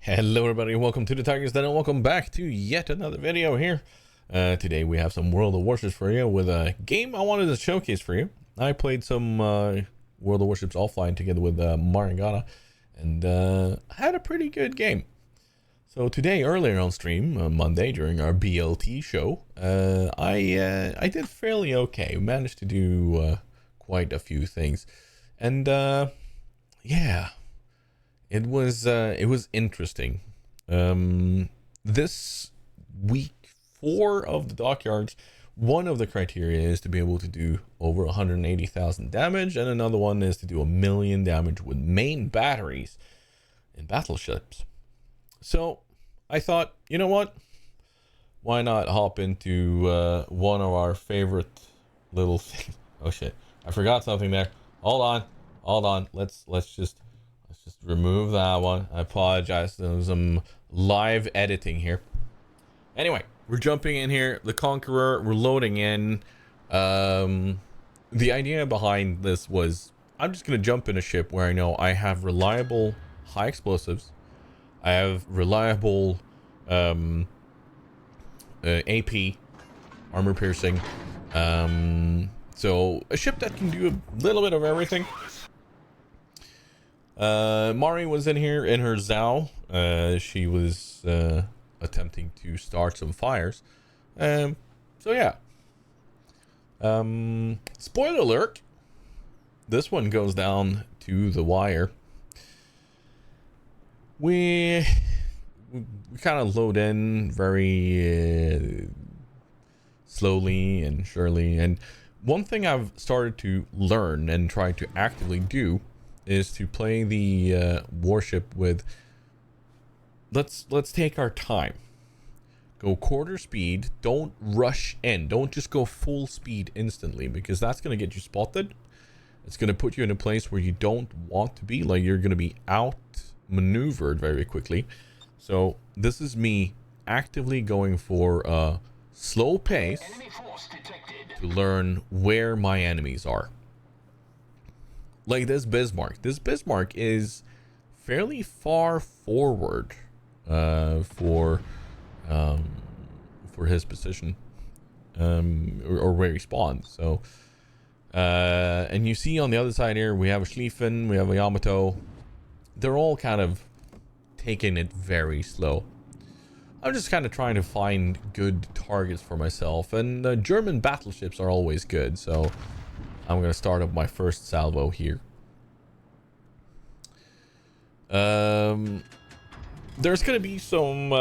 Hello everybody, welcome to the TigersDen and welcome back to yet another video here. Today we have some World of Warships for you with a game I wanted to showcase for you. I played some World of Warships offline together with Marigana and had a pretty good game. So today, earlier on stream, on Monday during our BLT show, I did fairly okay. Managed to do quite a few things. And yeah. It was interesting. This week, 4 of the dockyards, one of the criteria is to be able to do over 180,000 damage, and another one is to do 1 million damage with main batteries in battleships. So I thought, you know what? Why not hop into one of our favorite little things? Oh shit! I forgot something there. Hold on. Let's just remove that one. I apologize. There was some live editing here. Anyway, we're jumping in here. The Conqueror, we're loading in. The idea behind this was I'm just going to jump in a ship where I know I have reliable high explosives. I have reliable AP, armor piercing. So a ship that can do a little bit of everything. Mari was in here in her Zao. She was attempting to start some fires. So yeah. Spoiler alert. This one goes down to the wire. We kind of load in very slowly and surely. And one thing I've started to learn and try to actively do is to play the warship with let's take our time, go quarter speed, don't rush in, don't just go full speed instantly, because that's going to get you spotted. It's going to put you in a place where you don't want to be, like you're going to be outmaneuvered very quickly. So this is me actively going for a slow pace to learn where my enemies are. Like this Bismarck. This Bismarck is fairly far forward for his position, or where he spawns. So, and you see on the other side here, we have a Schlieffen, we have a Yamato. They're all kind of taking it very slow. I'm just kind of trying to find good targets for myself, and German battleships are always good. So I'm going to start up my first salvo here. There's going to be some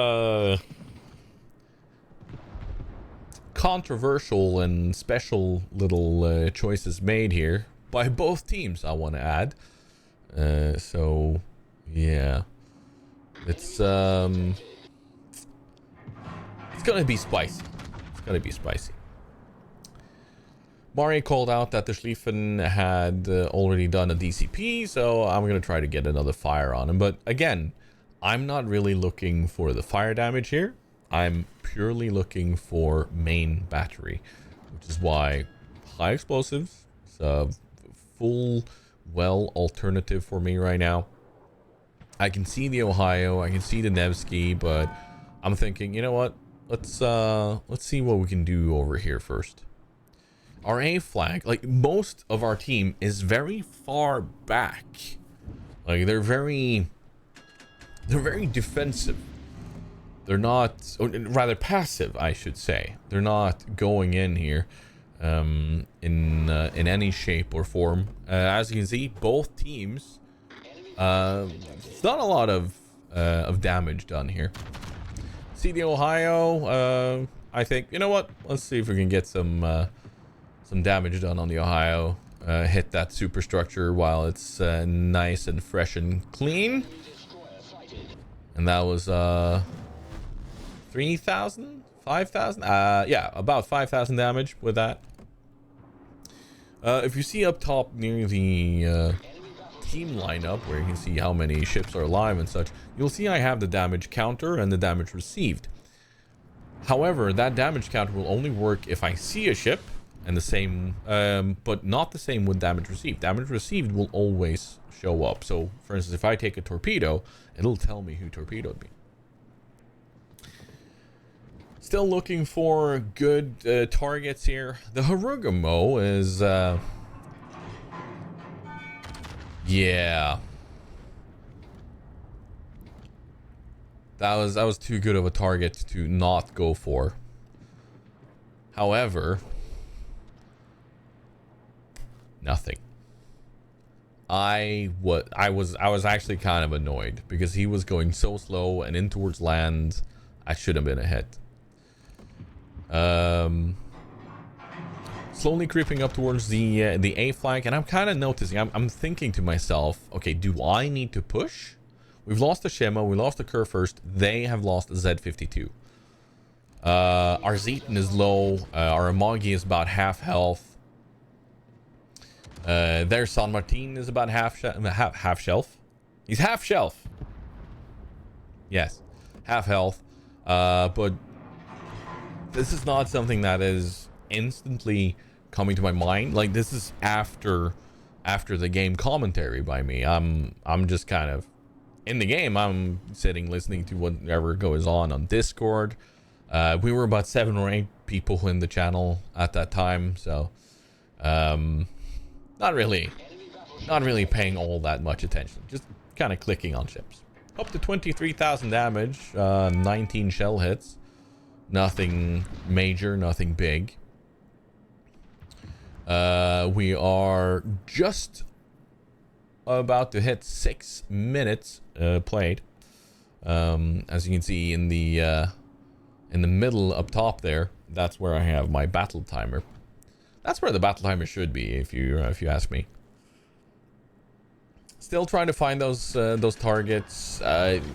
controversial and special little choices made here by both teams, I want to add. So yeah, it's going to be spicy. It's going to be spicy. Mari called out that the Schlieffen had already done a DCP, so I'm going to try to get another fire on him. But again, I'm not really looking for the fire damage here. I'm purely looking for main battery, which is why high explosives is a full well alternative for me right now. I can see the Ohio, I can see the Nevsky, but I'm thinking, you know what? Let's see what we can do over here first. Our A flag, like most of our team, is very far back. Like they're very defensive. They're not, or rather passive, I should say. They're not going in here in any shape or form. As you can see, both teams, it's not a lot of damage done here. See the Ohio, I think, you know what? Let's see if we can get some damage done on the Ohio. Hit that superstructure while it's nice and fresh and clean. And that was 3,000? 5,000? Yeah, about 5,000 damage with that. If you see up top near the team lineup, where you can see how many ships are alive and such, you'll see I have the damage counter and the damage received. However, that damage counter will only work if I see a ship And the same, but not the same with damage received. Damage received will always show up. So, for instance, if I take a torpedo, it'll tell me who torpedoed me. Still looking for good targets here. The Harugumo is, yeah. That was too good of a target to not go for. However, nothing. I was actually kind of annoyed because he was going so slow and in towards land. I should have been ahead. Slowly creeping up towards the A flank, and I'm kind of noticing. I'm thinking to myself, okay, do I need to push? We've lost the Shema, we lost the Kerr first. They have lost the Z52. Our Zeton is low. Our Amagi is about half health. Their San Martin is about half shelf. He's half shelf. Yes, half health. But this is not something that is instantly coming to my mind. Like, this is after the game commentary by me. I'm just kind of in the game. I'm sitting listening to whatever goes on Discord. We were about 7 or 8 people in the channel at that time, so not really paying all that much attention. Just kind of clicking on ships. Up to 23,000 damage, 19 shell hits. Nothing major, nothing big. We are just about to hit 6 minutes played. As you can see in the middle up top there, that's where I have my battle timer. That's where the battle timer should be, if you ask me. Still trying to find those targets.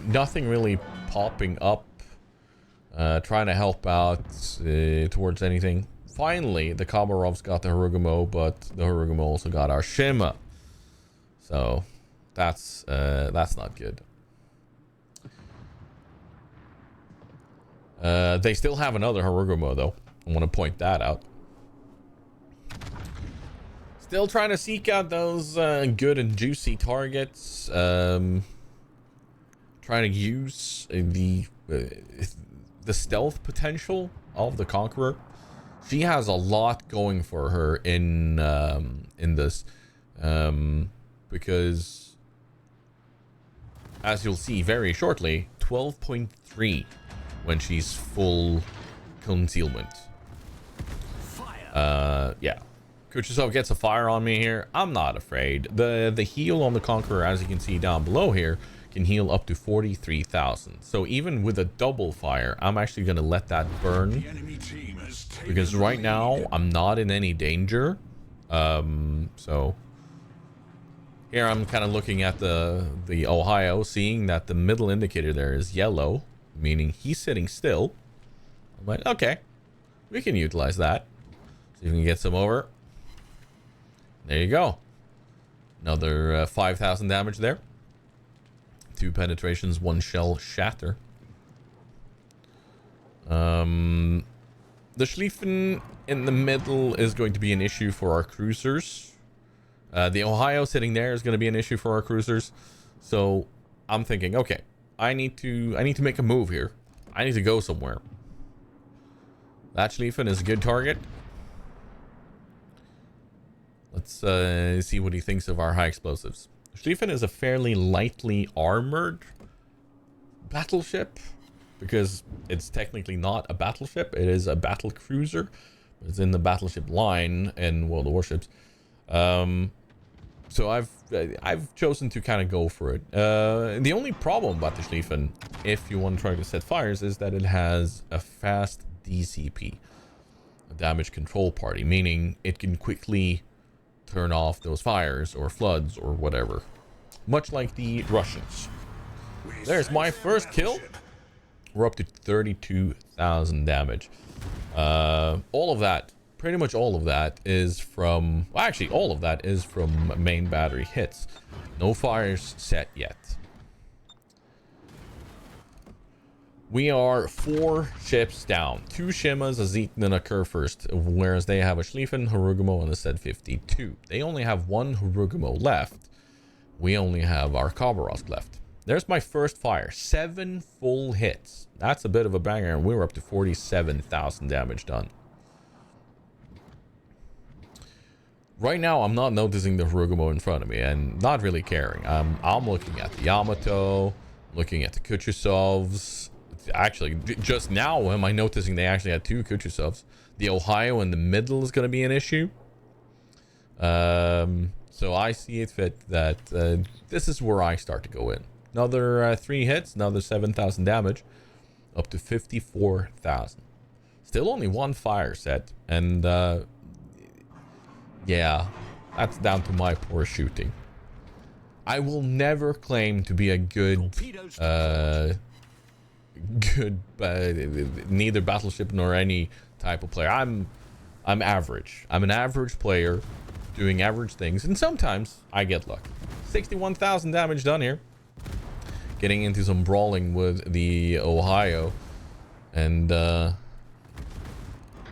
Nothing really popping up. Trying to help out towards anything. Finally, the Khabarovs got the Harugumo, but the Harugumo also got our Shima. So that's not good. They still have another Harugumo though. I want to point that out. Still trying to seek out those good and juicy targets. Trying to use the stealth potential of the Conqueror. She has a lot going for her in this, because as you'll see very shortly, 12.3 when she's full concealment. Yeah. Kuchusov gets a fire on me here. I'm not afraid. The heal on the Conqueror, as you can see down below here, can heal up to 43,000. So even with a double fire, I'm actually going to let that burn. Because right now, I'm not in any danger. So here I'm kind of looking at the Ohio, seeing that the middle indicator there is yellow, meaning he's sitting still. I'm like, okay, we can utilize that. See if we can get some over. There you go. Another 5,000 damage there. 2 penetrations, 1 shell shatter. The Schlieffen in the middle is going to be an issue for our cruisers. The Ohio sitting there is going to be an issue for our cruisers. So I'm thinking, okay, I need to make a move here. I need to go somewhere. That Schlieffen is a good target. Let's see what he thinks of our high explosives. Schlieffen is a fairly lightly armored battleship, because it's technically not a battleship. It is a battle cruiser. It's in the battleship line in World of Warships. So I've chosen to kind of go for it. The only problem about the Schlieffen, if you want to try to set fires, is that it has a fast DCP, a damage control party, meaning it can quickly turn off those fires or floods or whatever, much like the Russians. There's my first kill. We're up to 32,000 damage. All of that, pretty much all of that is from, well, actually all of that is from main battery hits. No fires set yet. We are 4 ships down. 2 Shimas, a Zeton, and a Kurfürst, whereas they have a Schlieffen, Harugumo, and a Set 52. They only have 1 Harugumo left. We only have our Khabarovsk left. There's my first fire. 7 full hits. That's a bit of a banger, and we were up to 47,000 damage done. Right now, I'm not noticing the Harugumo in front of me, and not really caring. I'm looking at the Yamato, looking at the Kutuzovs. Actually, just now am I noticing they actually had 2 Kutuzovs. The Ohio in the middle is going to be an issue. So I see it fit that this is where I start to go in. Another 3 hits, another 7,000 damage, up to 54,000. Still only 1 fire set, and yeah, that's down to my poor shooting. I will never claim to be a good neither battleship nor any type of player. I'm average. I'm an average player doing average things, and sometimes I get lucky. 61,000 damage done here. Getting into some brawling with the Ohio, and I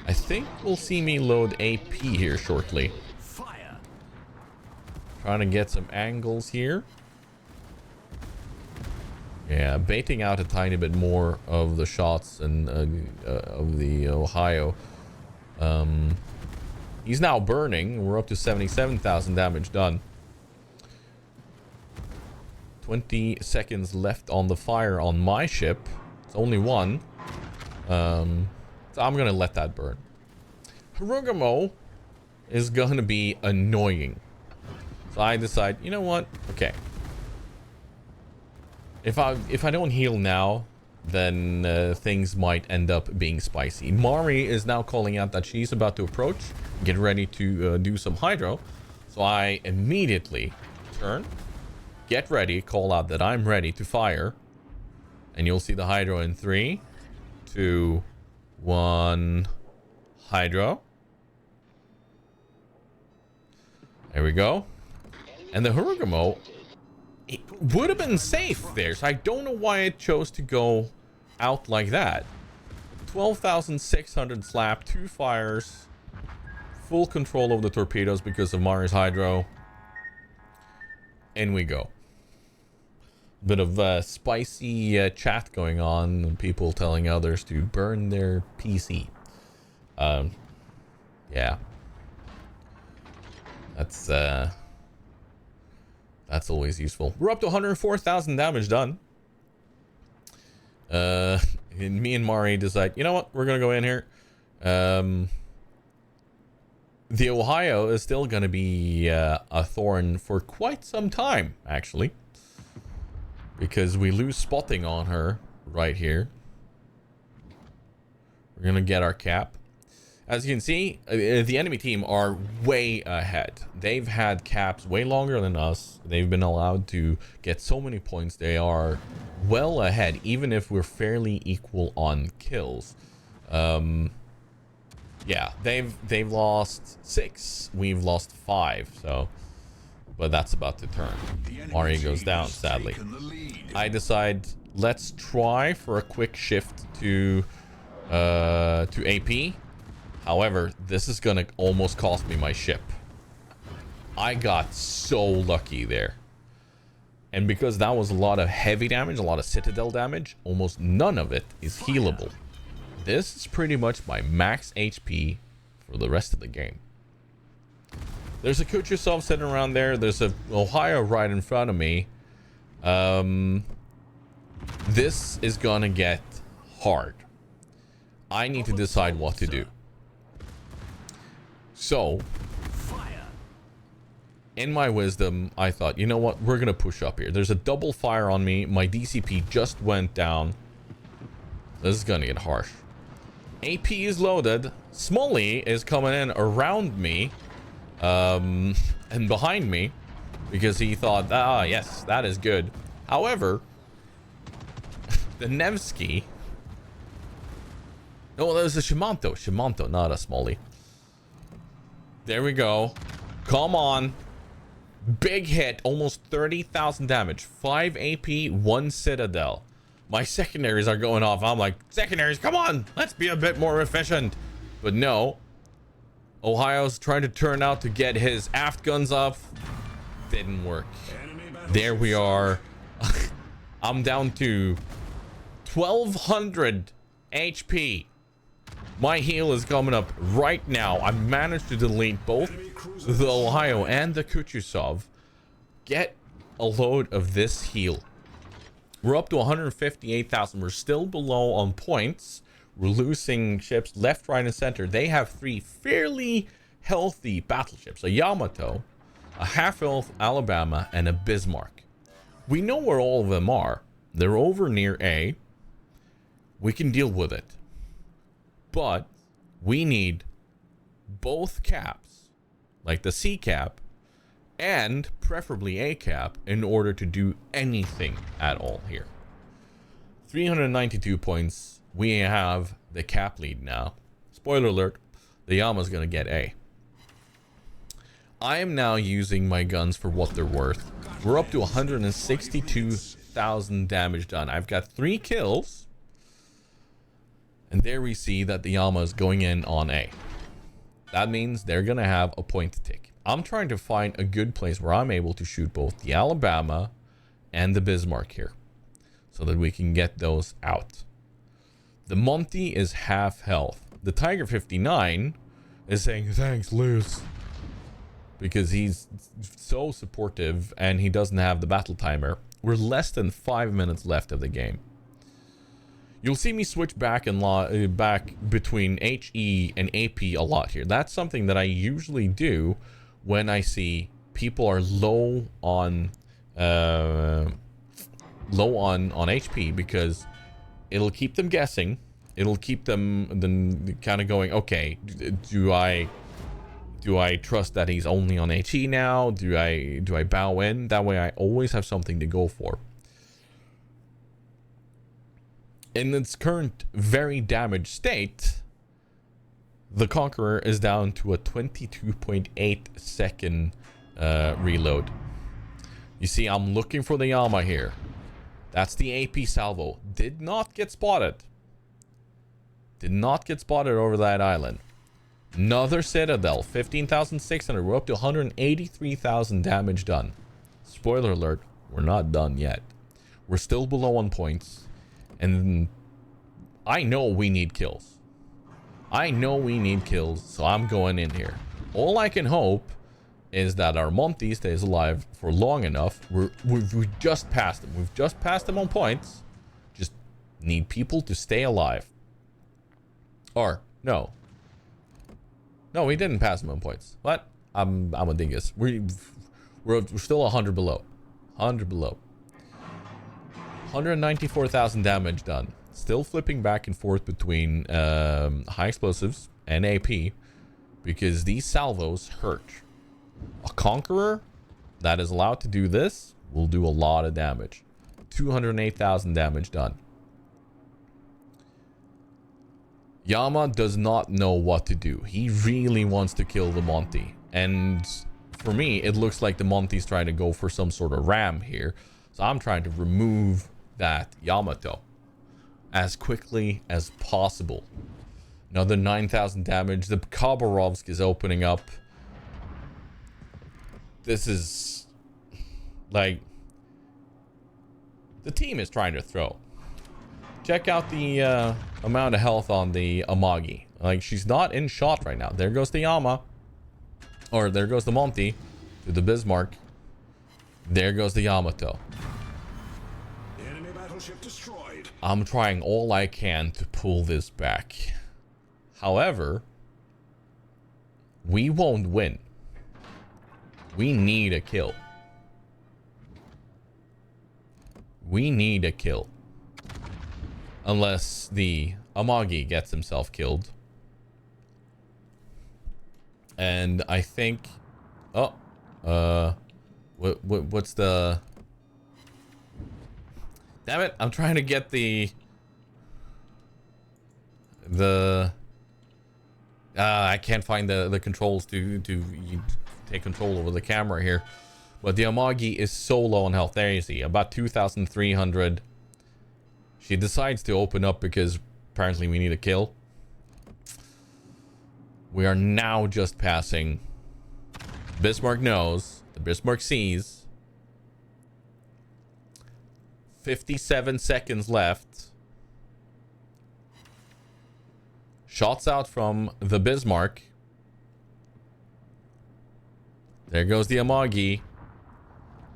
think we'll see me load AP here shortly. Fire. Trying to get some angles here. Yeah, baiting out a tiny bit more of the shots and of the Ohio. He's now burning. We're up to 77,000 damage done. 20 seconds left on the fire on my ship. It's only 1. So I'm gonna let that burn. Harugumo is gonna be annoying. So I decide, you know what? Okay. If I don't heal now, then things might end up being spicy. Mari is now calling out that she's about to approach, get ready to do some hydro. So I immediately turn, get ready, call out that I'm ready to fire, and you'll see the hydro in 3, 2, 1, hydro. There we go. And the Harugumo, it would have been safe there, so I don't know why it chose to go out like that. 12,600 slap, 2 fires, full control of the torpedoes because of Mari's hydro. In we go. Bit of spicy chat going on, and people telling others to burn their PC. Yeah. That's always useful. We're up to 104,000 damage done. And me and Mari decide, you know what? We're gonna go in here. The Ohio is still gonna be a thorn for quite some time, actually, because we lose spotting on her right here. We're gonna get our cap. As you can see, the enemy team are way ahead. They've had caps way longer than us. They've been allowed to get so many points. They are well ahead, even if we're fairly equal on kills. Yeah, they've lost 6. We've lost 5. So, but that's about to turn. Mari goes down, sadly. I decide let's try for a quick shift to AP. However, this is gonna almost cost me my ship. I got so lucky there. And because that was a lot of heavy damage, a lot of citadel damage, almost none of it is healable. This is pretty much my max HP for the rest of the game. There's a Kutuzov sitting around there. There's a Ohio right in front of me. This is gonna get hard. I need to decide what to do. So, in my wisdom, I thought, you know what? We're going to push up here. There's a double fire on me. My DCP just went down. This is going to get harsh. AP is loaded. Smolly is coming in around me and behind me because he thought, yes, that is good. However, the Nevsky... No, that was a Shimanto. Shimanto, not a Smolly. There we go. Come on. Big hit. Almost 30,000 damage. 5 AP, 1 Citadel. My secondaries are going off. I'm like, secondaries, come on, let's be a bit more efficient. But no, Ohio's trying to turn out to get his aft guns off. Didn't work. There we are. I'm down to 1200 HP. My heal is coming up right now. I managed to delete both the Ohio and the Kuchusov. Get a load of this heal. We're up to 158,000. We're still below on points. We're losing ships left, right, and center. They have 3 fairly healthy battleships. A Yamato, a half-health Alabama, and a Bismarck. We know where all of them are. They're over near A. We can deal with it. But we need both caps, like the C cap, and preferably A cap, in order to do anything at all here. 392 points. We have the cap lead now. Spoiler alert, the Yama's gonna get A. I am now using my guns for what they're worth. We're up to 162,000 damage done. I've got 3 kills. And there we see that the Yama is going in on A. That means they're gonna have a point to take. I'm trying to find a good place where I'm able to shoot both the Alabama and the Bismarck here, so that we can get those out. The Monty is half health. The Tiger 59 is saying, thanks, Luce, because he's so supportive and he doesn't have the battle timer. We're less than 5 minutes left of the game. You'll see me switch back and back between HE and AP a lot here. That's something that I usually do when I see people are low on HP, because it'll keep them guessing. It'll keep them kind of going, okay, do I trust that he's only on HE now? Do I bow in? That way I always have something to go for. In its current very damaged state, the Conqueror is down to a 22.8 second reload. You see, I'm looking for the Yama here. That's the AP salvo. Did not get spotted. Did not get spotted over that island. Another Citadel, 15,600. We're up to 183,000 damage done. Spoiler alert, we're not done yet. We're still below on points. And I know we need kills. I know we need kills, so I'm going in here. All I can hope is that our Monty stays alive for long enough. We've just passed him. We've just passed him on points. Just need people to stay alive. Or, no. No, we didn't pass him on points. What? I'm a dingus. We're still 100 below. 100 below. 194,000 damage done. Still flipping back and forth between high explosives and AP, because these salvos hurt. A Conqueror that is allowed to do this will do a lot of damage. 208,000 damage done. Yama does not know what to do. He really wants to kill the Monty. And for me, it looks like the Monty's trying to go for some sort of ram here. So I'm trying to remove that Yamato as quickly as possible. Another 9,000 damage. The Khabarovsk is opening up. This is like, the team is trying to throw. Check out the amount of health on the Amagi. Like, she's not in shot right now. There goes the Yama, or there goes the Monty to the Bismarck. There goes the Yamato. Destroyed. I'm trying all I can to pull this back. However, we won't win. We need a kill. We need a kill. Unless the Amagi gets himself killed. And I think... Oh. What's the... Damn it, I'm trying to get the I can't find the controls to take control over the camera here. But the Amagi is so low on health. There you see, about 2,300. She decides to open up because apparently we need a kill. We are now just passing. Bismarck knows. The Bismarck sees. 57 seconds left. Shots out from the Bismarck. There goes the Amagi.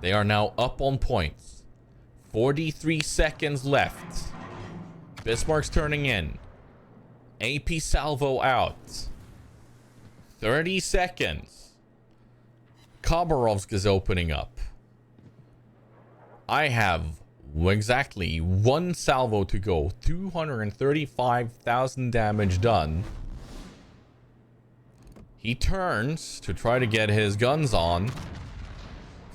They are now up on points. 43 seconds left. Bismarck's turning in. AP salvo out. 30 seconds. Khabarovsk is opening up. I have exactly one salvo to go. 235,000 damage done. He turns to try to get his guns on.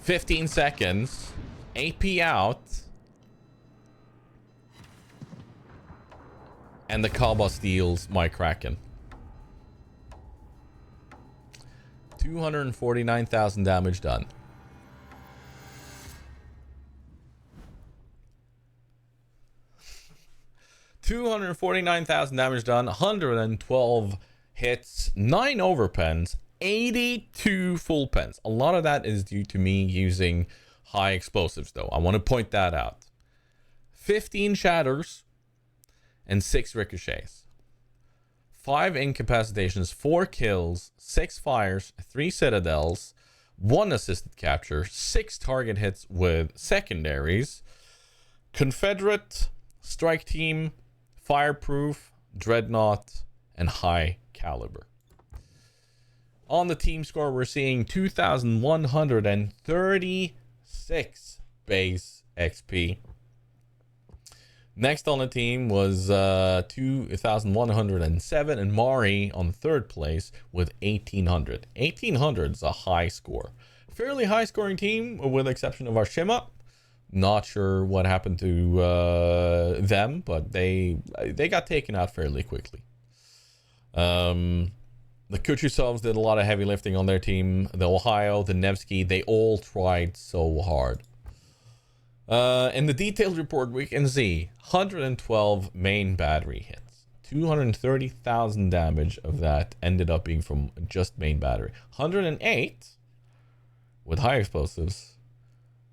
15 seconds. AP out. And the Kaba steals my Kraken. 249,000 damage done. $249,000 damage done. 112 hits. 9 overpens. 82 full pens. A lot of that is due to me using high explosives, though. I want to point that out. 15 shatters and 6 ricochets. 5 incapacitations, 4 kills, 6 fires, 3 citadels, 1 assisted capture, 6 target hits with secondaries, Confederate, strike team, fireproof, dreadnought, and high caliber. On the team score, we're seeing 2,136 base XP. Next on the team was 2,107, and Mari on third place with 1,800. 1,800 is a high score. Fairly high scoring team with the exception of our Shima. Not sure what happened to them, but they got taken out fairly quickly. The Kuchusovs did a lot of heavy lifting on their team. The Ohio, the Nevsky, they all tried so hard. In the detailed report, we can see 112 main battery hits. 230,000 damage of that ended up being from just main battery. 108 with high explosives.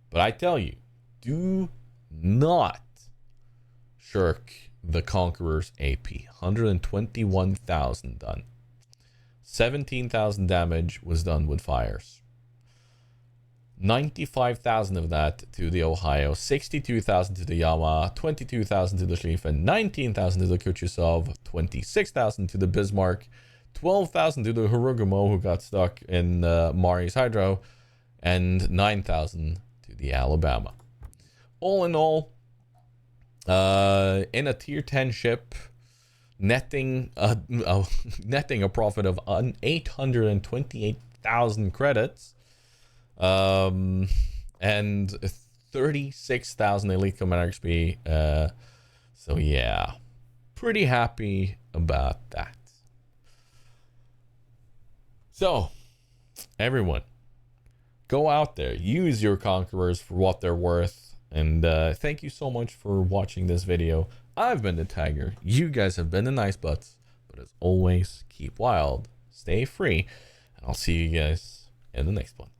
But I tell you, do not shirk the Conqueror's AP. 121,000 done. 17,000 damage was done with fires. 95,000 of that to the Ohio, 62,000 to the Yama, 22,000 to the Schlieffen, 19,000 to the Kuchusov, 26,000 to the Bismarck, 12,000 to the Hirogumo, who got stuck in Mari's Hydro, and 9,000 to the Alabama. All in all, in a tier 10 ship, netting a profit of 828,000 credits, and 36,000 elite commander XP. So yeah, pretty happy about that. So everyone, go out there, use your Conquerors for what they're worth, and thank you so much for watching this video. I've been the Tiger, you guys have been the Nice Butts, but as always, keep wild, stay free, and I'll see you guys in the next one.